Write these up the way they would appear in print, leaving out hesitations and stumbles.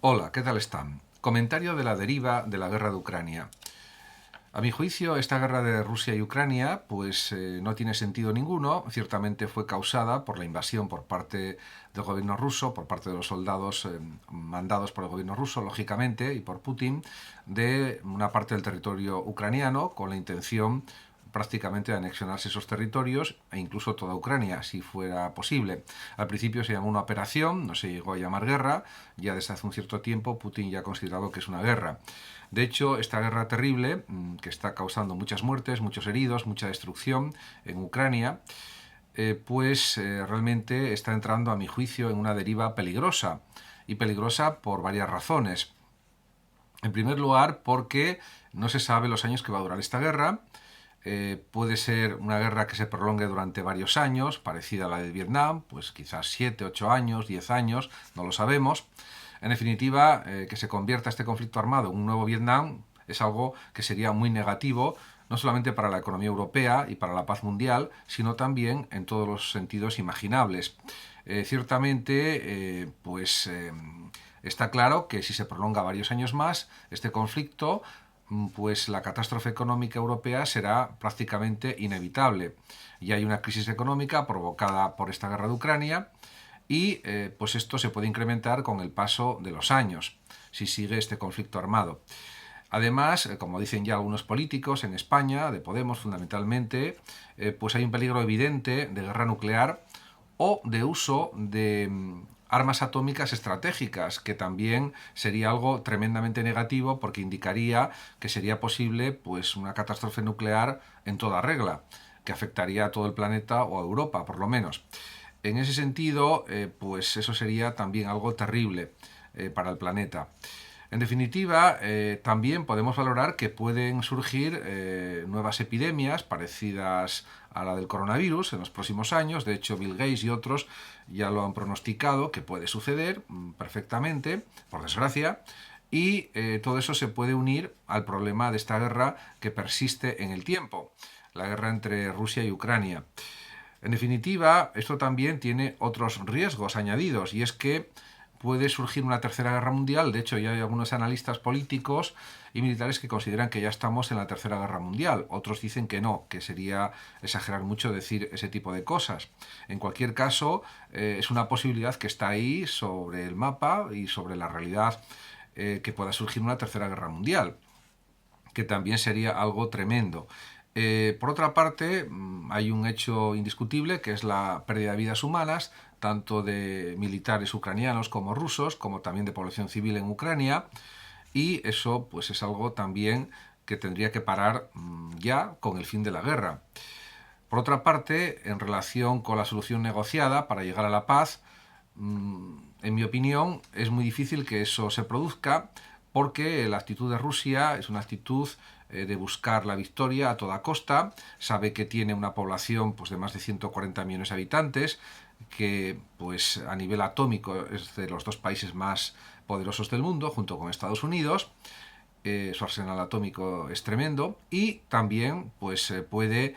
Hola, ¿qué tal están? Comentario de la deriva de la guerra de Ucrania. A mi juicio, esta guerra de Rusia y Ucrania no tiene sentido ninguno. Ciertamente fue causada por la invasión por parte del gobierno ruso, por parte de los soldados mandados por el gobierno ruso, lógicamente, y por Putin, de una parte del territorio ucraniano con la intención prácticamente de anexionarse esos territorios e incluso toda Ucrania, si fuera posible. Al principio se llamó una operación, no se llegó a llamar guerra, ya desde hace un cierto tiempo Putin ya ha considerado que es una guerra. De hecho, esta guerra terrible, que está causando muchas muertes, muchos heridos, mucha destrucción en Ucrania, realmente está entrando, a mi juicio, en una deriva peligrosa. Y peligrosa por varias razones. En primer lugar, porque no se sabe los años que va a durar esta guerra. Puede ser una guerra que se prolongue durante varios años, parecida a la de Vietnam, pues quizás 7, 8 años, 10 años, no lo sabemos. En definitiva, que se convierta este conflicto armado en un nuevo Vietnam es algo que sería muy negativo, no solamente para la economía europea y para la paz mundial, sino también en todos los sentidos imaginables. Ciertamente, está claro que si se prolonga varios años más este conflicto, pues la catástrofe económica europea será prácticamente inevitable. Ya hay una crisis económica provocada por esta guerra de Ucrania y pues esto se puede incrementar con el paso de los años si sigue este conflicto armado. Además, como dicen ya algunos políticos en España, de Podemos fundamentalmente, pues hay un peligro evidente de guerra nuclear o de uso de armas atómicas estratégicas, que también sería algo tremendamente negativo porque indicaría que sería posible pues una catástrofe nuclear en toda regla, que afectaría a todo el planeta o a Europa, por lo menos. En ese sentido, pues eso sería también algo terrible para el planeta. En definitiva, también podemos valorar que pueden surgir nuevas epidemias parecidas a la del coronavirus en los próximos años. De hecho, Bill Gates y otros ya lo han pronosticado que puede suceder perfectamente, por desgracia. Y todo eso se puede unir al problema de esta guerra que persiste en el tiempo, la guerra entre Rusia y Ucrania. En definitiva, esto también tiene otros riesgos añadidos, y es que puede surgir una tercera guerra mundial. De hecho, ya hay algunos analistas políticos y militares que consideran que ya estamos en la tercera guerra mundial. Otros dicen que no, que sería exagerar mucho decir ese tipo de cosas. En cualquier caso, es una posibilidad que está ahí sobre el mapa y sobre la realidad, que pueda surgir una tercera guerra mundial, que también sería algo tremendo. Por otra parte, hay un hecho indiscutible que es la pérdida de vidas humanas, tanto de militares ucranianos como rusos, como también de población civil en Ucrania, y eso pues es algo también que tendría que parar ya con el fin de la guerra. Por otra parte, en relación con la solución negociada para llegar a la paz, en mi opinión, es muy difícil que eso se produzca porque la actitud de Rusia es una actitud de buscar la victoria a toda costa. Sabe que tiene una población pues, de más de 140 millones de habitantes, que pues, a nivel atómico es de los dos países más poderosos del mundo, junto con Estados Unidos. Su arsenal atómico es tremendo y también pues puede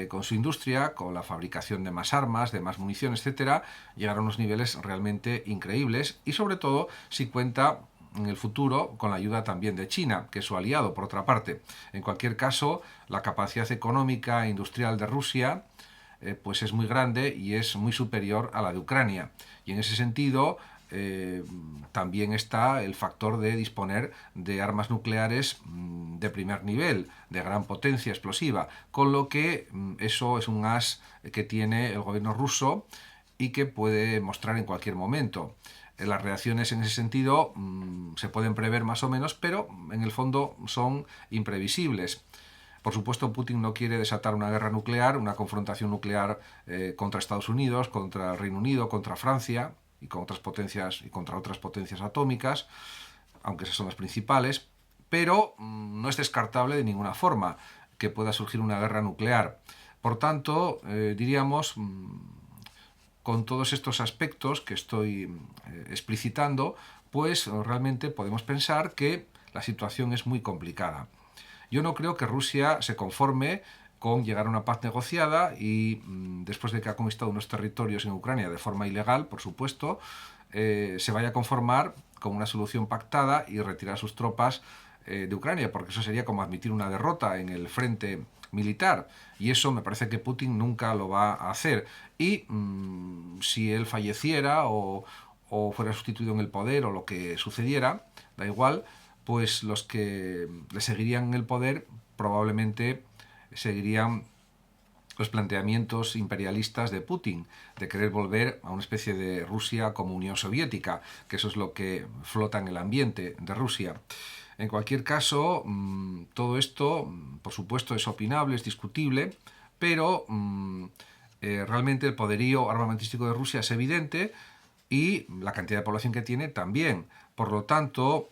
con su industria, con la fabricación de más armas, de más munición, etcétera, llegar a unos niveles realmente increíbles, y sobre todo si cuenta en el futuro con la ayuda también de China, que es su aliado por otra parte. En cualquier caso, la capacidad económica e industrial de Rusia pues es muy grande y es muy superior a la de Ucrania, y en ese sentido también está el factor de disponer de armas nucleares de primer nivel, de gran potencia explosiva, con lo que eso es un as que tiene el gobierno ruso y que puede mostrar en cualquier momento. Las reacciones en ese sentido se pueden prever más o menos, pero en el fondo son imprevisibles. Por supuesto, Putin no quiere desatar una guerra nuclear, una confrontación nuclear contra Estados Unidos, contra el Reino Unido, contra Francia y con otras potencias y contra otras potencias atómicas, aunque esas son las principales, pero no es descartable de ninguna forma que pueda surgir una guerra nuclear. Por tanto, diríamos, con todos estos aspectos que estoy explicitando, pues realmente podemos pensar que la situación es muy complicada. Yo no creo que Rusia se conforme con llegar a una paz negociada y después de que ha conquistado unos territorios en Ucrania de forma ilegal, por supuesto, se vaya a conformar como una solución pactada y retirar sus tropas de Ucrania, porque eso sería como admitir una derrota en el frente militar, y eso me parece que Putin nunca lo va a hacer. Y si él falleciera o fuera sustituido en el poder o lo que sucediera, da igual, pues los que le seguirían en el poder probablemente seguirían los planteamientos imperialistas de Putin, de querer volver a una especie de Rusia como Unión Soviética, que eso es lo que flota en el ambiente de Rusia. En cualquier caso, todo esto, por supuesto, es opinable, es discutible, pero realmente el poderío armamentístico de Rusia es evidente y la cantidad de población que tiene también. Por lo tanto,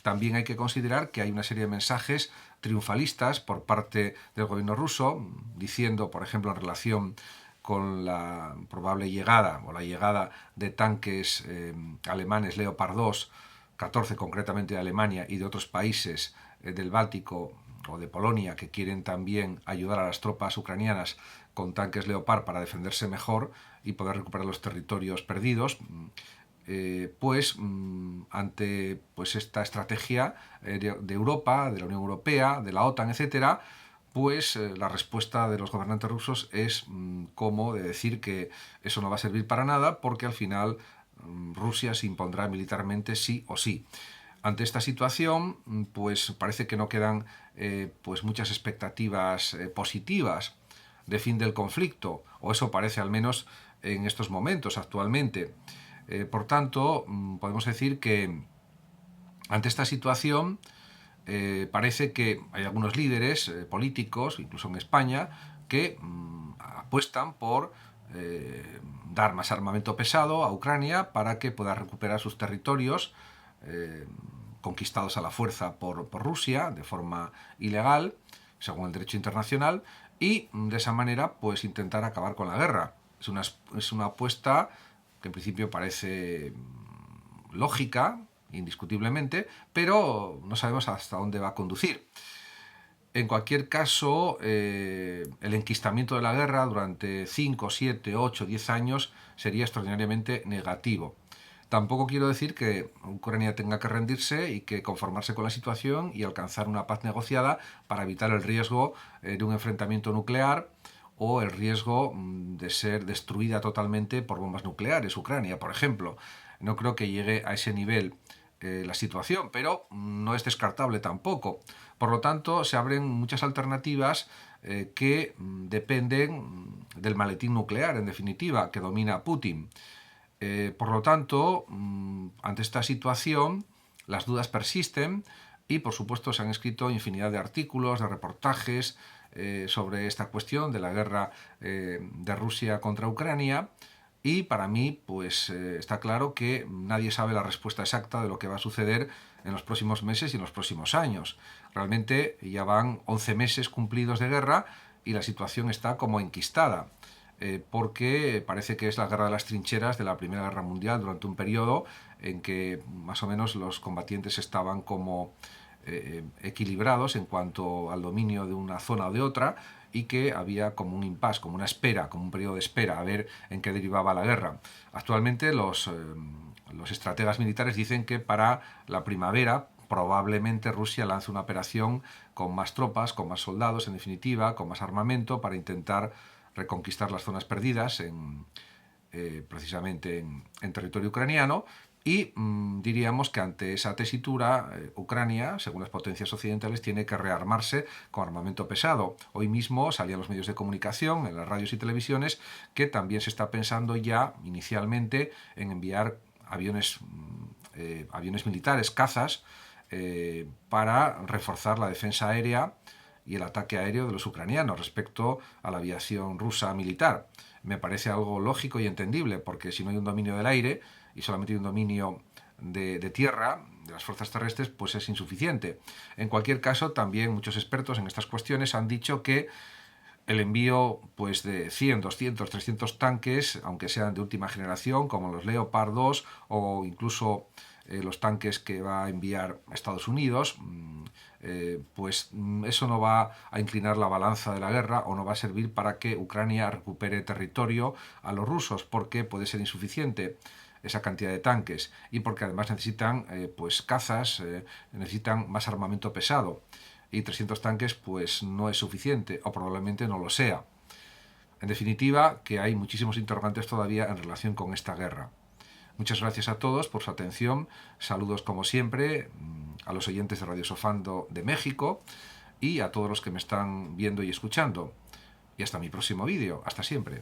también hay que considerar que hay una serie de mensajes triunfalistas por parte del gobierno ruso, diciendo, por ejemplo, en relación con la probable llegada o la llegada de tanques alemanes Leopard 2, 14 concretamente de Alemania y de otros países del Báltico o de Polonia que quieren también ayudar a las tropas ucranianas con tanques Leopard para defenderse mejor y poder recuperar los territorios perdidos, ante pues esta estrategia de Europa, de la Unión Europea, de la OTAN, etcétera, pues la respuesta de los gobernantes rusos es como de decir que eso no va a servir para nada porque al final Rusia se impondrá militarmente sí o sí. Ante esta situación, pues parece que no quedan pues muchas expectativas positivas de fin del conflicto, o eso parece al menos en estos momentos actualmente. Por tanto, podemos decir que ante esta situación parece que hay algunos líderes políticos, incluso en España, que apuestan por dar más armamento pesado a Ucrania para que pueda recuperar sus territorios conquistados a la fuerza por Rusia de forma ilegal, según el derecho internacional, y de esa manera pues intentar acabar con la guerra. Es una apuesta que en principio parece lógica, indiscutiblemente, pero no sabemos hasta dónde va a conducir. En cualquier caso, el enquistamiento de la guerra durante 5, 7, 8, 10 años sería extraordinariamente negativo. Tampoco quiero decir que Ucrania tenga que rendirse y que conformarse con la situación y alcanzar una paz negociada para evitar el riesgo de un enfrentamiento nuclear o el riesgo de ser destruida totalmente por bombas nucleares, Ucrania, por ejemplo. No creo que llegue a ese nivel la situación, pero no es descartable tampoco. Por lo tanto, se abren muchas alternativas que dependen del maletín nuclear, en definitiva, que domina Putin. Por lo tanto, ante esta situación, las dudas persisten y, por supuesto, se han escrito infinidad de artículos, de reportajes sobre esta cuestión de la guerra de Rusia contra Ucrania. Y para mí, pues está claro que nadie sabe la respuesta exacta de lo que va a suceder en los próximos meses y en los próximos años. Realmente ya van 11 meses cumplidos de guerra y la situación está como enquistada. Porque parece que es la guerra de las trincheras de la Primera Guerra Mundial durante un periodo en que más o menos los combatientes estaban como equilibrados en cuanto al dominio de una zona o de otra y que había como un impasse, como una espera, como un periodo de espera a ver en qué derivaba la guerra. Actualmente los estrategas militares dicen que para la primavera probablemente Rusia lance una operación con más tropas, con más soldados, en definitiva, con más armamento para intentar reconquistar las zonas perdidas precisamente en territorio ucraniano y diríamos que ante esa tesitura Ucrania, según las potencias occidentales, tiene que rearmarse con armamento pesado. Hoy mismo salían los medios de comunicación, en las radios y televisiones, que también se está pensando ya inicialmente en enviar aviones militares, cazas, para reforzar la defensa aérea y el ataque aéreo de los ucranianos respecto a la aviación rusa militar. Me parece algo lógico y entendible, porque si no hay un dominio del aire y solamente hay un dominio de tierra, de las fuerzas terrestres, pues es insuficiente. En cualquier caso, también muchos expertos en estas cuestiones han dicho que el envío pues, de 100, 200, 300 tanques, aunque sean de última generación, como los Leopard 2 o incluso los tanques que va a enviar Estados Unidos, pues eso no va a inclinar la balanza de la guerra o no va a servir para que Ucrania recupere territorio a los rusos, porque puede ser insuficiente. esa cantidad de tanques y porque además necesitan pues cazas, necesitan más armamento pesado y 300 tanques pues no es suficiente o probablemente no lo sea. En definitiva, que hay muchísimos interrogantes todavía en relación con esta guerra. Muchas gracias a todos por su atención. Saludos como siempre a los oyentes de Radio Sofando de México y a todos los que me están viendo y escuchando. Y hasta mi próximo vídeo. Hasta siempre.